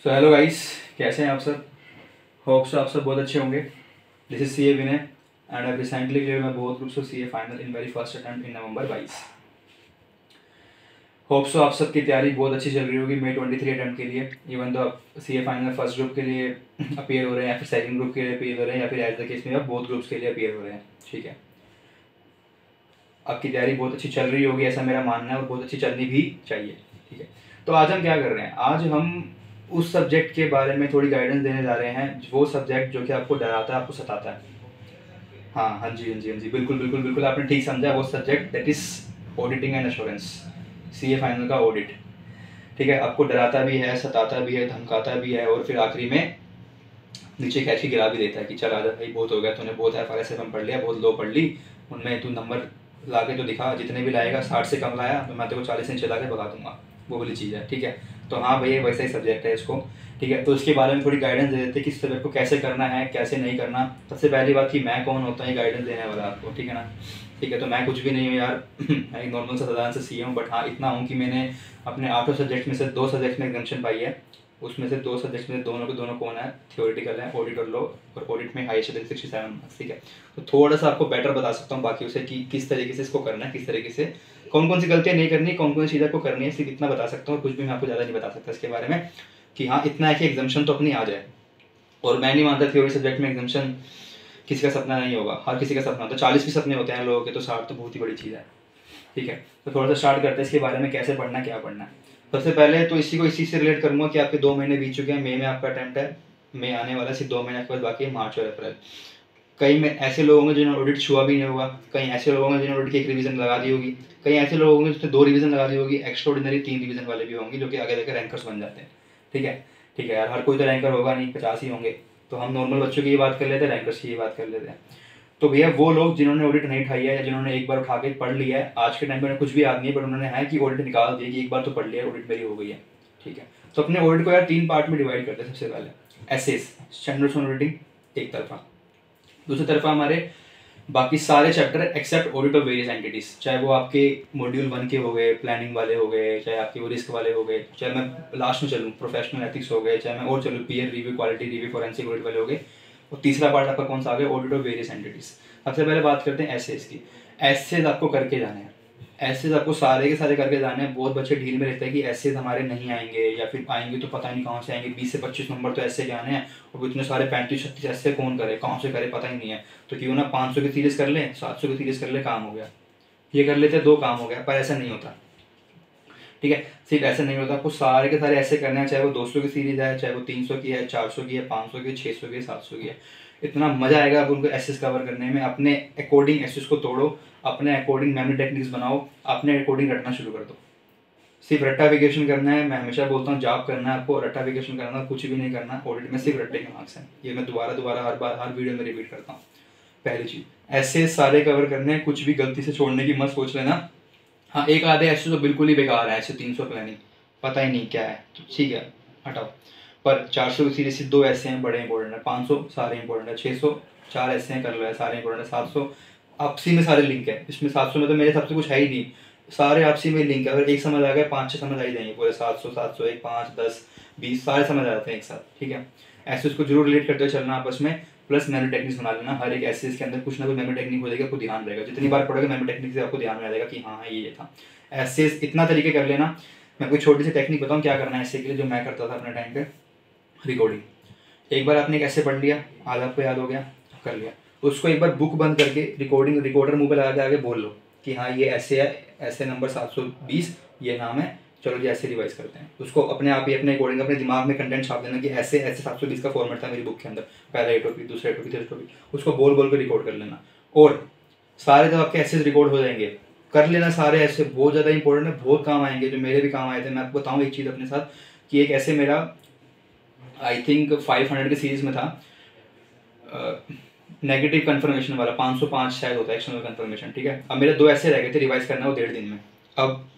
So hello guys, कैसे हैं आप सब। होप सो आप सब बहुत अच्छे होंगे। This is C A Vinay and I recently clear my both groups of C A final in very first attempt in November 22। Hope so आप सबकी तैयारी बहुत अच्छी चल रही होगी May 23 अटेम्प्ट के लिए। इवन तो आप सी ए फाइनल फर्स्ट ग्रुप के लिए अपीयर हो रहे हैं या फिर सेकंड ग्रुप के लिए अपीयर हो रहे हैं या फिर एज द केस में आप बोथ ग्रुप्स के लिए अपीयर हो रहे हैं। ठीक है, आपकी तैयारी बहुत अच्छी चल रही होगी ऐसा मेरा मानना है और बहुत अच्छी चलनी भी चाहिए। ठीक है, तो आज हम क्या कर रहे हैं, आज हम उस सब्जेक्ट के बारे में थोड़ी गाइडेंस देने जा रहे हैं, वो सब्जेक्ट जो कि आपको डराता है, आपको सताता है। हाँ जी, हाँ जी, हाँ जी, बिल्कुल बिल्कुल बिल्कुल, आपने ठीक समझा। वो subject that is auditing and assurance, C A final का ऑडिट। ठीक है, आपको डराता भी है, सताता भी है, धमकाता भी है और फिर आखिरी में नीचे खींच के गिरा भी देता है कि चल आजा भाई, बहुत हो गया, तूने बहुत FRSM पढ़ लिया, बहुत लो पढ़ ली, उनमें तू नंबर ला के तो दिखा, जितने भी लाएगा 60 से कम लाया तो मैं तेरे को 40 से चला के भगा दूंगा, वो वाली चीज़ है। ठीक है, तो हाँ भैया वैसा ही सब्जेक्ट है इसको। ठीक है, तो इसके बारे में थोड़ी गाइडेंस दे देते हैं कि इस सब्जेक्ट को कैसे करना है, कैसे नहीं करना। सबसे पहली बात कि मैं कौन होता है गाइडेंस देने वाला आपको, ठीक है ना। ठीक है, तो मैं कुछ भी नहीं हूँ यार मैं एक नॉर्मल सा साधारण से सी हूँ, बट हाँ इतना हूँ कि मैंने अपने 8 सब्जेक्ट में से 2 सब्जेक्ट में एग्जाम्शन पाई है। उसमें से 2 सब्जेक्ट में दोनों के दोनों कौन है, थियोरेटिकल है, ऑडिट और लॉ, और ऑडिट में हाईएस्ट 67 मार्क्स। ठीक है, तो थोड़ा सा आपको बेटर बता सकता हूँ बाकी उसे कि किस तरीके से इसको करना है, किस तरीके से कौन कौन सी गलतियाँ नहीं करनी, कौन कौन सी चीज़ें को करनी है, सिर्फ इतना बता सकता हूँ। कुछ भी मैं आपको ज़्यादा नहीं बता सकता इसके बारे में कि हाँ इतना है कि एग्जाम्शन तो अपनी आ जाए। और मैं नहीं मानता थ्योरी सब्जेक्ट में एग्जाम्शन किसी का सपना नहीं होगा, हर किसी का सपना होता है। 40 भी सपने होते हैं लोगों के, तो 60 तो बहुत ही बड़ी चीज़ है। ठीक है, तो थोड़ा सा स्टार्ट करते हैं इसके बारे में, कैसे पढ़ना, क्या पढ़ना है। सबसे पहले तो इसी से रिलेट करूँगा कि आपके 2 महीने बीत चुके हैं। मई में आपका अटैम्प्ट है, मई आने वाला, सिर्फ 2 महीने के बाद बाकी है, मार्च और अप्रैल। कई में ऐसे लोग होंगे जिन्होंने ऑडिट छुआ भी नहीं होगा, कई ऐसे लोग होंगे जिन्होंने ऑडिट की 1 रिवीजन लगा दी होगी, कई ऐसे लोग होंगे जिसने 2 रिवीजन लगा दी होगी, एक्स्ट्रा ऑर्डिनरी 3 रिवीजन वाले भी होंगे जो कि आगे जाकर रैंकर्स बन जाते हैं। ठीक है, ठीक है यार, हर कोई तो रैंकर होगा नहीं, 50 ही होंगे। तो हम नॉर्मल बच्चों की ये बात कर लेते हैं, रैंकर्स की ये बात कर लेते हैं। तो भैया वो लोग जिन्होंने ऑडिट नहीं उठाई है या जिन्होंने एक बार उठा के पढ़ लिया है, आज के टाइम पे कुछ भी याद नहीं है, पर उन्होंने है कि ऑडिट निकाल दिया कि एक बार तो पढ़ लिया, ऑडिट मेरी हो गई है। ठीक है, तो अपने ऑडिट को यार 3 पार्ट में डिवाइड करते हैं। सबसे पहले एसेस, स्टैंडर्ड्स ऑन ऑडिटिंग एक तरफा, दूसरी तरफा हमारे बाकी सारे chapter except audit of various entities, चाहे वो आपके मॉड्यूल 1 के हो गए, प्लानिंग वाले हो गए, चाहे आपके वो रिस्क वाले हो गए, चाहे मैं लास्ट में चलूँ प्रोफेशनल एथिक्स हो गए, चाहे मैं और चलूँ peer review, quality review, forensic audit वाले हो गए। और तीसरा पार्ट आपका कौन सा आ गया, ऑडिट ऑफ वेरियस एंटिटीज। सबसे पहले बात करते हैं एसेज की। एसेज आपको करके जाने हैं, एसेज आपको सारे के सारे करके जाने हैं। बहुत बच्चे ढील में रहते हैं कि एसेज हमारे नहीं आएंगे, या फिर आएंगे तो पता नहीं कहाँ से आएंगे, 20 से 25 नंबर तो ऐसे के आने हैं, और इतने सारे 35-36 ऐसे कौन करे, कहाँ से करे पता ही नहीं है। तो क्यों ना 500 की सीरीज कर लें, 700 की सीरीज कर ले, काम हो गया। ये कर लेते 2 काम हो गया, पर ऐसा नहीं होता। ठीक है, सिर्फ ऐसे नहीं होता, आपको सारे के सारे ऐसे करने हैं, चाहे वो 200 की सीरीज है, चाहे वो 300 की है, 400 की है, 500 की है, 600 की है, 700 की है। इतना मजा आएगा आप उनको एसेस कवर करने में। अपने अकॉर्डिंग एसेस को तोड़ो, अपने अकॉर्डिंग मेमोरी टेक्निक्स बनाओ, अपने अकॉर्डिंग रटना शुरू कर दो। सिर्फ रट्टाफिकेशन करना है, मैं हमेशा बोलता हूँ जॉब करना है आपको, रट्टाफिकेशन करना, कुछ भी नहीं करना। ऑडिट में सिर्फ रट्टे के मार्क्स हैं, ये मैं दोबारा दोबारा हर बार हर वीडियो में रिपीट करता हूँ। पहली चीज़, ऐसे सारे कवर करने हैं, कुछ भी गलती से छोड़ने की मत सोच लेना। हाँ, एक आधे ऐसे तो बिल्कुल ही बेकार है, ऐसे 300 प्लानिंग पता ही नहीं क्या है, तो ठीक है हटाओ। पर 400 की सीरीज से 2 ऐसे हैं बड़े इंपॉर्टेंट है, 500 सारे इंपॉर्टेंट है, 600 4 ऐसे हैं कर लो है सारे इंपॉर्टेंट है, 700 आपसी में सारे लिंक है। इसमें 700 में तो मेरे हिसाब से कुछ है ही नहीं, सारे आपसी में लिंक है। अगर एक समझ आ गया 5-6 समझ आ ही जाएंगे पूरे, 700 701 5 10 20 सारे समझ आ जाते हैं एक साथ। ठीक है, ऐसे उसको जरूर रिलेट करते हुए चलना आपस में। प्लस मेमोरी टेक्निक्स बना लेना, हर एक ऐसे इसके अंदर कुछ ना कुछ मेमोरी टेक्निक हो जाएगा, आपको ध्यान रहेगा। जितनी बार पढ़ोगे मेमोरी टेक्निक से आपको ध्यान में आ जाएगा कि हाँ ये था। ऐसे इतना तरीके कर लेना। मैं कोई छोटी सी टेक्निक बताऊँ क्या करना है ऐसे के लिए, जो मैं करता था अपने टाइम पे। रिकॉर्डिंग, एक बार आपने एक ऐसे पढ़ लिया, आज आपको याद हो गया, कर लिया, उसको एक बार बुक बंद करके रिकॉर्डर मुंह पे लगा के आगे बोल लो कि हाँ ये ऐसे है, ऐसे नंबर 720 ये नाम है, चलो जी ऐसे रिवाइज करते हैं। उसको अपने आप ही अपने अकॉर्डिंग अपने दिमाग में कंटेंट छाप देना कि ऐसे ऐसे 720 का फॉर्मेट था मेरी बुक के अंदर, पहला ए टॉपिक, दूसरा टॉपिक, तीसरा टॉपिक, उसको बोल बोल के रिकॉर्ड कर लेना। और सारे जब आपके ऐसे रिकॉर्ड हो जाएंगे, कर लेना सारे ऐसे, बहुत ज़्यादा इंपॉर्टेंट है, बहुत काम आएंगे, जो मेरे भी काम आए थे। मैं आपको बताऊँ एक चीज़ अपने साथ कि एक ऐसे मेरा आई थिंक 500 की सीरीज में था, नेगेटिव कंफर्मेशन वाला 505 शायद होता है, एक्सटर्नल कंफर्मेशन। ठीक है, अब मेरे 2 ऐसे रह गए थे रिवाइज करना, वो 1.5 दिन में। अब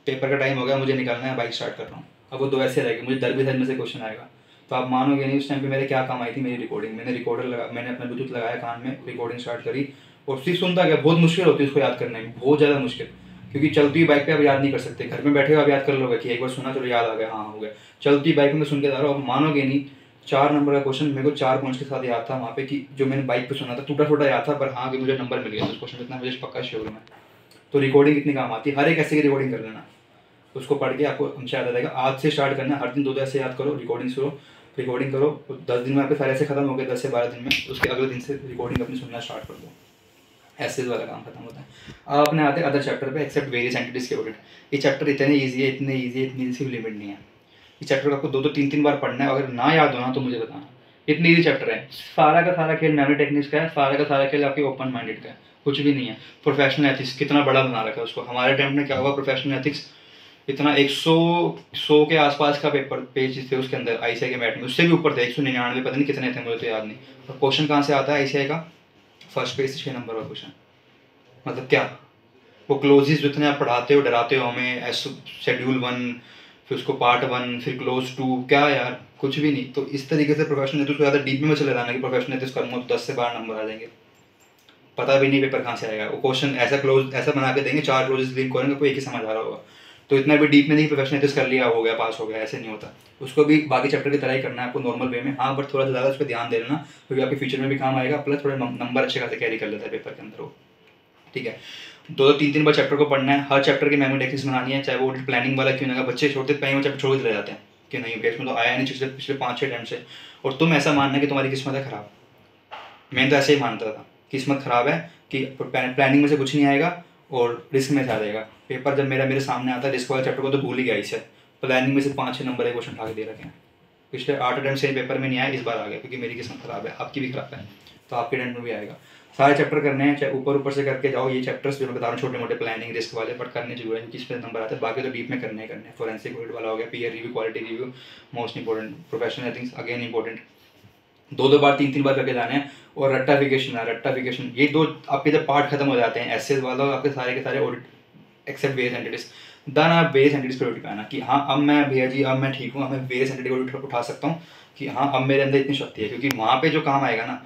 पेपर का टाइम हो गया, मुझे निकलना है, बाइक स्टार्ट कर रहा हूँ। अब वो 2 ऐसे रह गए, मुझे डर भी था इनमें से क्वेश्चन आएगा। तो आप मानोगे नहीं उस टाइम पे मेरे क्या काम आई थी मेरी रिकॉर्डिंग। मैंने रिकॉर्डर लगा, मैंने अपना ब्लूटूथ लगाया कान में, रिकॉर्डिंग स्टार्ट करी और सिर्फ सुनता गया। बहुत मुश्किल होती है उसको याद करने में, बहुत ज़्यादा मुश्किल। क्योंकि चलती हुई बाइक पे आप याद नहीं कर सकते, घर में बैठे हो आप याद कर लोगे कि एक बार सुना चलो याद आ गया, हाँ हो गया। चलती हुई बाइक में सुन के जा रहा हूँ, आप मानोगे नहीं 4 नंबर का क्वेश्चन मेरे को 4 पॉइंट्स के साथ याद था वहाँ पे, कि जो मैंने बाइक पे सुना था टूटा फूटा याद था, पर हाँ कि मुझे नंबर मिल गया उस क्वेश्चन में, इतना मुझे पक्का श्योर हूँ मैं। तो रिकॉर्डिंग कितनी काम आती है, हर एक ऐसे की रिकॉर्डिंग कर लेना, उसको पढ़ के आपको हमेशा याद आ जाएगा। आज से स्टार्ट करना, हर दिन 2 ऐसे याद करो, रिकॉर्डिंग करो, 10 दिन में आपके सारे ऐसे खत्म हो गए, 10 से 12 दिन में, उसके अगले दिन से रिकॉर्डिंग अपनी सुनना स्टार्ट कर दो, ऐसे वाला काम खत्म होता है। अब अपने आते हैं अदर चैप्टर पे, एक्सेप्ट वेरियस एंटिटीज के ऑडिट। ये चैप्टर इतने ईजी है, इतनी ईजी लिमिट नहीं है। इस चैप्टर को आपको 2-3 बार पढ़ना है, अगर ना याद होना तो मुझे बताना। इतनी ईजी चैप्टर है, सारा का सारा खेल मेमोरी टेक्निक्स का है, सारा का सारा खेल आपके ओपन माइंडेड का है, कुछ भी नहीं है। प्रोफेशनल एथिक्स कितना बड़ा बना रखा है उसको, हमारे टाइम में क्या हुआ, प्रोफेशनल एथिक्स इतना 100 के आसपास का पेपर पेज थे उसके अंदर आईसीआई के मैट में, उससे भी ऊपर थे 199, पता नहीं कितने थे, मुझे तो याद नहीं। और क्वेश्चन कहाँ से आता है आईसीआई का, फर्स्ट पेज से 6 नंबर का क्वेश्चन। मतलब क्या वो क्लोजेस जितने आप पढ़ाते हो, डराते हो हमें, शेड्यूल 1, फिर उसको पार्ट 1, फिर क्लोज 2, क्या यार कुछ भी नहीं। तो इस तरीके से प्रोफेशनल एथिक्स को ज़्यादा डीप में चले जाना कि प्रोफेशनल एथिक्स करूँगा तो 10 से 12 नंबर आ जाएंगे, पता भी नहीं पेपर कहाँ से आएगा। वो क्वेश्चन ऐसा बना के देंगे, 4 क्लोजेस लिंक करेंगे, कोई एक ही समझ आ रहा होगा। तो इतना भी डीप में नहीं प्रोफेशनल एथिक्स कर लिया हो गया पास हो गया, ऐसे नहीं होता। उसको भी बाकी चैप्टर की तरह ही करना है आपको नॉर्मल वे में, हाँ बट थोड़ा सा ज़्यादा उस पर ध्यान दे लेना, क्योंकि आपके फ्यूचर में भी काम आएगा, प्लस थोड़े नंबर अच्छे खासे कैरी कर लेता है पेपर के अंदर वो, ठीक है। 2-3 बार चैप्टर को पढ़ना है, हर चैप्टर की मेमोरी टेक्निक्स बनानी है, चाहे वो प्लानिंग वाला क्यों ना। बच्चे छोड़ते कहीं वो चैप्टर छोड़ के चले जाते हैं कि नहीं भैया इसमें तो आया नहीं पिछले 5-6 टाइम से, और तुम ऐसा मानना कि तुम्हारी किस्मत है ख़राब। मैं तो ऐसे ही मानता था, किस्मत ख़राब है कि प्लानिंग में से कुछ नहीं आएगा और रिस्क में से आ जाएगा। पेपर जब मेरे सामने आता है रिस्क वाले चैप्टर को तो भूल ही गया इसे, प्लानिंग में से 5-6 नंबर एक क्वेश्चन उठा के दे रखे हैं। पिछले 8 अटेम्प्ट से पेपर में नहीं आया, इस बार आ गया, क्योंकि मेरी किस्मत ख़राब है, आपकी भी ख़राब है, तो आपके अटेम्प्ट में भी आएगा। सारे चैप्टर करने हैं, चाहे ऊपर से करके जाओ, ये चैप्टर्स जो मैं बता रहा हूँ छोटे मोटे प्लानिंग रिस्क वाले, बट करने जरूर है, क्योंकि इस पर नंबर आते हैं। बाकी तो डीप में करने हैं। फोरेंसिक ऑडिट वाला हो गया, peer review, quality review, most important, professional ethics again important, 2 बार 3 बार करके जाने हैं। और रट्टाफिकेशन, ये 2 आपके जब पार्ट खत्म हो जाते हैं एसएस वाला, आपके सारे के सारे audit except various entities, then आप वेरियस एंटिटीज पर उठ पाना कि हाँ अब मैं भैया जी अब मैं ठीक हूँ, अब मैं वेरियस एंटिटी को उठा सकता हूँ, कि हाँ अब मेरे अंदर इतनी शक्ति है। क्योंकि वहाँ पे जो काम आएगा ना,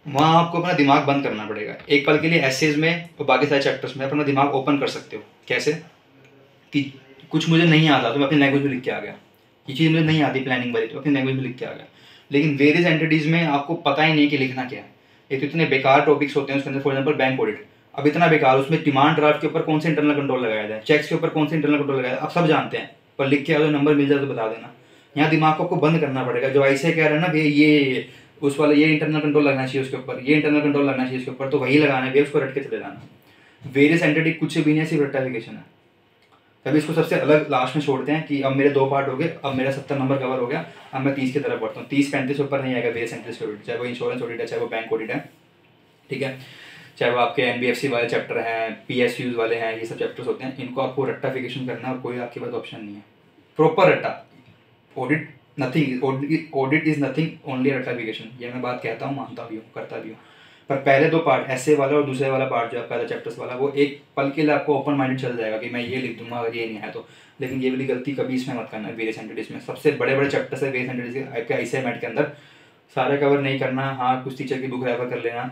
वहाँ आपको अपना दिमाग बंद करना पड़ेगा एक पल के लिए। एसेज में और बाकी सारे चैप्टर्स में अपना दिमाग ओपन कर सकते हो। कैसे कि कुछ मुझे नहीं आता तो मैं अपनी लैंग्वेज में लिख के आ गया, ये चीज़ मुझे नहीं आती प्लानिंग वाली तो अपनी लैंग्वेज में लिख के आ गया। लेकिन वेरियस एंटिटीज़ में आपको पता ही नहीं कि लिखना क्या है। एक तो इतने बेकार टॉपिक्स होते हैं उसके अंदर, फॉर एग्जाम्पल बैंक ऑडिट, अब इतना बेकार, उसमें डिमांड ड्राफ्ट के ऊपर कौन से इंटरनल कंट्रोल लगाया जाए, चेक्स के ऊपर कौन से इंटरनल कंट्रोल लगाया जाए, आप सब जानते हैं, पर लिख के अगर नंबर मिल जाए तो बता देना। यहाँ दिमाग को आपको बंद करना पड़ेगा। जो ऐसे कह रहे हैं ना भैया ये उस वाला ये इंटरनल कंट्रोल लगना चाहिए उसके ऊपर, ये इंटरनल कंट्रोल लगना चाहिए उसके ऊपर, तो वही लगाना है भैया, उसको रट के चले जाना। वेरियस एंटिटी कुछ भी नहीं है, सिर्फ रट्टाफिकेशन है। तभी इसको सबसे अलग लास्ट में छोड़ते हैं कि अब मेरे 2 पार्ट हो गए, अब मेरा 70 नंबर कवर हो गया, अब मैं 30 की तरफ बढ़ता हूँ। 30-35 ऊपर नहीं आएगा वेरियस एंटिटीज ऑडिट, चाहे वो इंश्योरेंस ऑडिट है, चाहे वो बैंक ऑडिट है, ठीक है, चाहे वो आपके एनबीएफसी वाले चैप्टर हैं, पीएसयूज वाले हैं, ये सब चैप्टर्स होते हैं, इनको आपको रट्टाफिकेशन करना है और कोई आपके पास ऑप्शन नहीं है। प्रॉपर रट्टा audit nothing, audit is nothing only रट्टाफिकेशन, ये मैं बात कहता हूँ, मानता भी हूँ, करता भी हूँ। पर पहले 2 पार्ट ऐसे वाला और दूसरे वाला पार्ट जो आपका था चैप्टर्स वाला, वो एक पल के लिए आपको ओपन माइंडेड चल जाएगा कि मैं ये लिख दूंगा अगर ये नहीं है तो। लेकिन ये वाली गलती कभी इसमें मत करना। वेरियस एंटिटीज में सबसे बड़े चैप्टर्स है वेरियस एंटिटीज के, आपके आईसीआई मैट के अंदर सारे कवर नहीं करना। हाँ कुछ टीचर की बुक रेफर कर लेना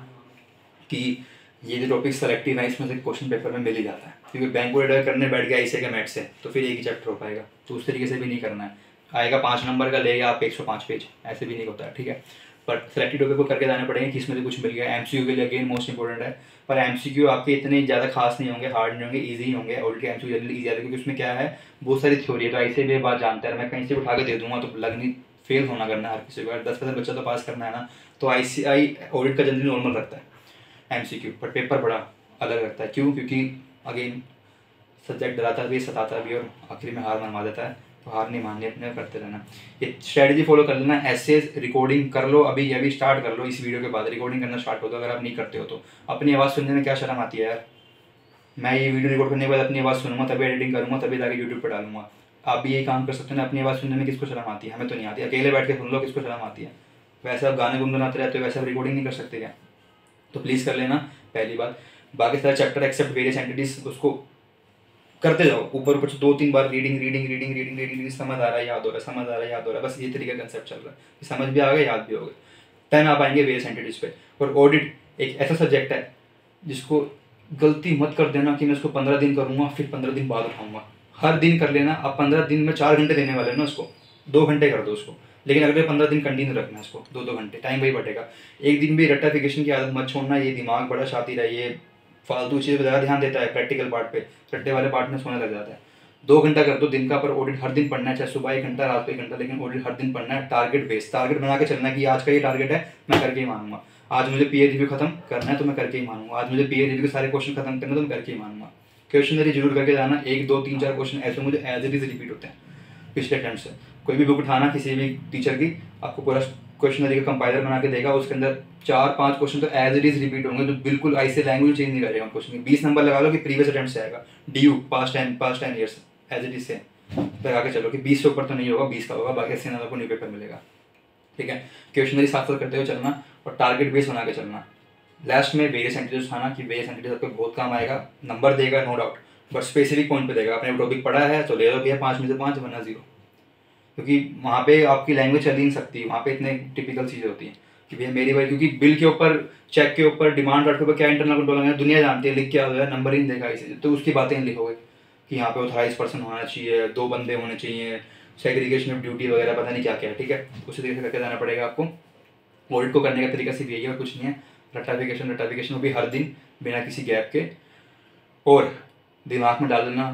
कि ये जो टॉपिक सेलेक्टिव है इसमें से क्वेश्चन पेपर में मिल ही जाता है, क्योंकि बैंक ऑडिट करने बैठ गया आईसीआई के मैट से तो फिर एक ही चैप्टर हो पाएगा। तो उस तरीके से भी नहीं करना है, आएगा 5 नंबर का लेगा आप 105 पेज, ऐसे भी नहीं होता है, ठीक है। बट सेलेक्टेड टॉपिक को करके जाने पड़ेंगे कि इसमें से कुछ मिल गया। एमसीक्यू के लिए अगेन मोस्ट इंपॉर्टेंट है, पर एमसीक्यू आपके इतने ज़्यादा खास नहीं होंगे, हार्ड नहीं होंगे, ईजी होंगे। ऑडिट के एमसीक्यू जनरली ईजी आते हैं क्योंकि उसमें क्या है बहुत सारी थ्योरी है, तो ऐसे भी बात जानते हैं। मैं कहीं से उठा के दे दूंगा तो लगनी फेल होना करना है हर किसी को, 10% बच्चा तो पास करना है ना। तो आईसीआई ऑडिट का जनरली नॉर्मल रखता है एमसीक्यू, पर पेपर बड़ा अलग रखता है। क्यों? क्योंकि अगेन सब्जेक्ट डराता भी, सताता भी और आखिरी में हार मनवा देता है। तो हार नहीं माननी, अपने करते रहना। ये स्ट्रेटजी फॉलो कर लेना। एसेज रिकॉर्डिंग कर लो, अभी स्टार्ट कर लो, इस वीडियो के बाद रिकॉर्डिंग करना स्टार्ट हो दो। अगर आप नहीं करते हो तो अपनी आवाज़ सुनने में क्या शर्म आती है यार। मैं ये वीडियो रिकॉर्ड करने के बाद अपनी आवाज़ सुनूंगा, तभी एडिटिंग करूँगा, तभी जाके यूट्यूब पर डालूंगा। आप भी यही काम कर सकते हो ना। अपनी आवाज़ सुनने में किसको शर्म आती है? हमें तो नहीं आती। अकेले बैठ के सुन लो, किसको शर्म आती है? वैसे आप गाने गुनगुनाते रहते हो, वैसे आप रिकॉर्डिंग नहीं कर सकते क्या? तो प्लीज़ कर लेना, पहली बात। बाकी सारे चैप्टर एक्सेप्ट वेरियस एंटिटीज उसको करते जाओ, ऊपर से 2-3 बार रीडिंग, समझ आ रहा है, याद हो रहा है, बस ये तरीका कंसेप्ट चल रहा है, समझ भी आ गया, याद भी हो गया। देन आप आएंगे वेरियस एंटिटीज पे। और ऑडिट एक ऐसा सब्जेक्ट है जिसको गलती मत कर देना कि मैं उसको 15 दिन करूँगा फिर 15 दिन बाद उठाऊँगा। हर दिन कर लेना। अब 15 दिन में 4 घंटे देने वाले हैं ना उसको, 2 घंटे कर दो उसको, लेकिन अगले 15 दिन कंटिन्यू रखना है उसको, 2-2 घंटे, टाइम वही बढ़ेगा। एक दिन भी रट्टाफिकेशन की आदत मत छोड़ना, ये दिमाग बड़ा शातिर है, ये फालतू चीज़ पर ज़्यादा ध्यान देता है, प्रैक्टिकल पार्ट पे, रट्टे वाले पार्ट में सोने लग जाता है। 2 घंटा कर दो दिन का, पर ऑडिट हर दिन पढ़ना है, चाहे सुबह 1 घंटा रात को 1 घंटा, लेकिन ऑडिट हर दिन पढ़ना है। टारगेट बेस, टारगेट बना के चलना है कि आज का ये टारगेट है, मैं करके ही मानूंगा। आज मुझे पीए रिव्यू खत्म करना है तो मैं करके ही मानूंगा। आज मुझे पीए रिव्यू के सारे क्वेश्चन खत्म करना है तो मैं करके ही मानूंगा। क्वेश्चनरी जरूर करके जाना, 1 2 3 4 क्वेश्चन ऐसे मुझे एज इट इज रिपीट होते हैं पिछले अटेम्प्ट से। कोई भी बुक उठाना किसी भी टीचर की, आपको पूरा क्वेश्चनरी का कंपाइलर बना के देगा, उसके अंदर 4-5 क्वेश्चन तो एज इट इज रिपीट होंगे, तो बिल्कुल ऐसे लैंग्वेज चेंज नहीं करेगा क्वेश्चन। 20 नंबर लगा लो कि प्रीवियस अटेम्प्ट से आएगा, the past 10 years as it is से लगा के चलो कि 20 से ऊपर तो नहीं होगा, 20 का होगा, बाकी 80 नंबर को न्यू पेपर मिलेगा। ठीक है, क्वेश्चनरी साथ साथ करते हुए चलना और टारगेट बेस बना के चलना। लास्ट में वेरियस एंटिटीज उठाना कि वेरियस एंटिटीज आपको बहुत काम आएगा, नंबर देगा no doubt, but specific point पे देगा। आपने टॉपिक पढ़ा है तो ले लो भैया 5 में से 5 वरना 0, क्योंकि वहाँ पे आपकी लैंग्वेज चल ही नहीं सकती, वहाँ पे इतने टिपिकल चीज़ें होती हैं कि भैया मेरी भाई, क्योंकि बिल के ऊपर, चेक के ऊपर, डिमांड ड्राफ्ट के ऊपर क्या इंटरनल कंट्रोल है दुनिया जानती है, लिख क्या होगा, नंबर ही नहीं देगा इसे, तो उसकी बातें नहीं लिखोगे कि यहाँ पे ऑथराइज पर्सन होना चाहिए, 2 बंदे होने चाहिए, सेग्रीगेशन ऑफ ड्यूटी वगैरह पता नहीं क्या क्या है। ठीक है, उसी तरीके से करके जाना पड़ेगा आपको। ऑडिट को करने का तरीका सिर्फ यही है और कुछ नहीं है। रट्टाफिकेशन वो भी हर दिन बिना किसी गैप के, और दिमाग में डाल देना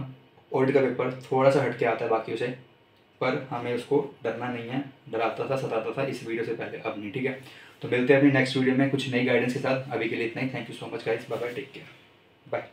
ऑडिट का पेपर थोड़ा सा हट के आता है बाकियों से, पर हमें उसको डरना नहीं है। डराता था सताता था इस वीडियो से पहले, अब नहीं। ठीक है, तो मिलते हैं अपनी नेक्स्ट वीडियो में कुछ नई गाइडेंस के साथ। अभी के लिए इतना ही। Thank you so much guys, bye bye, take care, bye.